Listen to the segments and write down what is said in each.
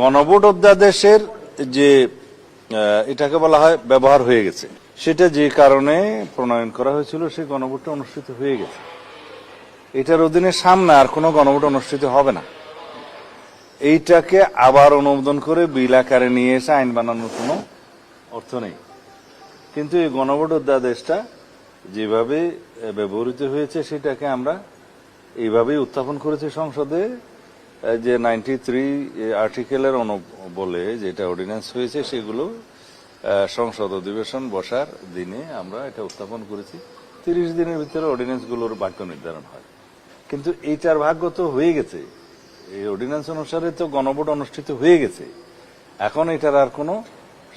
গণভোট অধ্যাদেশের যে এটাকে বলা হয় ব্যবহার হয়ে গেছে, সেটা যে কারণে প্রণয়ন করা হয়েছিল সেই গণভোটটা অনুষ্ঠিত হয়ে গেছে। এটার অধীনে সামনে আর কোনো গণভোট অনুষ্ঠিত হবে না। এইটাকে আবার অনুমোদন করে বিল আকারে নিয়ে এসে আইন বানানোর কোনো অর্থ নেই। কিন্তু এই গণভোট অধ্যাদেশটা যেভাবে ব্যবহৃত হয়েছে সেটাকে আমরা এইভাবেই উত্থাপন করেছি সংসদে, যে 93 আর্টিকেলের বলে যেটা অর্ডিন্যান্স হয়েছে সেগুলো সংসদ অধিবেশন বসার দিনে আমরা এটা উত্থাপন করেছি। 30 দিনের ভিতরে অর্ডিন্যান্সগুলোর ভাগ্য নির্ধারণ হয়। কিন্তু এইটার ভাগ্য তো হয়ে গেছে, এই অর্ডিন্যান্স অনুসারে তো গণভোট অনুষ্ঠিত হয়ে গেছে। এখন এটার আর কোনো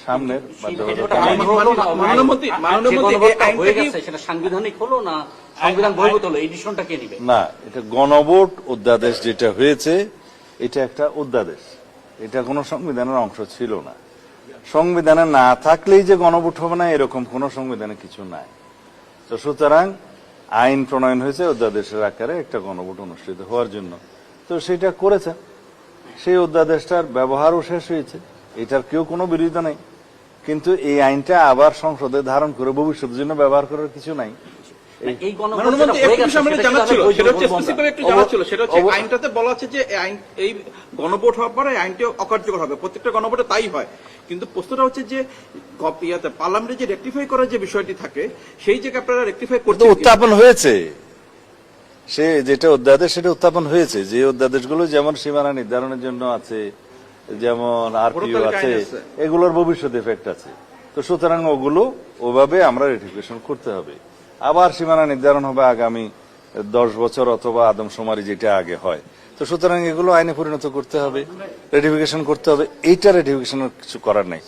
সামনের না, এটা গণভোট অধ্যাদেশ যেটা হয়েছে এটা একটা অধ্যাদেশ, এটা কোনো সংবিধানের অংশ ছিল না। সংবিধানে না থাকলেই যে গণভোট হবে না এরকম কোন সংবিধানে কিছু নাই। তো সুতরাং আইন প্রণয়ন হয়েছে অধ্যাদেশের আকারে একটা গণভোট অনুষ্ঠিত হওয়ার জন্য, তো সেটা করেছে। সেই অধ্যাদেশটার ব্যবহারও শেষ হয়েছে, এটার কেউ কোনো বিরোধিতা নেই। কিন্তু এই আইনটা আবার সংসদে ধারণ করে ভবিষ্যতের জন্য ব্যবহার করার কিছু নাই। আইনটাতে বলা আছে যে এই গণভোট হওয়ার পরে আইনটি অকার্যকর হবে, প্রত্যেকটা গণভোটে তাই হয়। কিন্তু প্রশ্নটা হচ্ছে যে পার্লামেন্টে যে রেকটিফাই করার যে বিষয়টি থাকে সেই জায়গায় আপনারা রেকটিফাই করতে উত্থাপন হয়েছে, সে যেটা অধ্যাদেশ সেটা উত্থাপন হয়েছে। যে অধ্যাদেশগুলো যেমন সীমানা নির্ধারণের জন্য আছে, যেমন আরপিও আছে, এগুলোর ভবিষ্যৎ এফেক্ট আছে। তো সুতরাং ওগুলো ওভাবে আমরা রেটিফিকেশন করতে হবে। আবার সীমানা নির্ধারণ হবে আগামী 10 বছর অথবা আদমশুমারি যেটা আগে হয়। তো সুতরাং এগুলো আইনে পরিণত করতে হবে, রেটিফিকেশন করতে হবে। এইটা রেটিফিকেশনের কিছু করার নাই।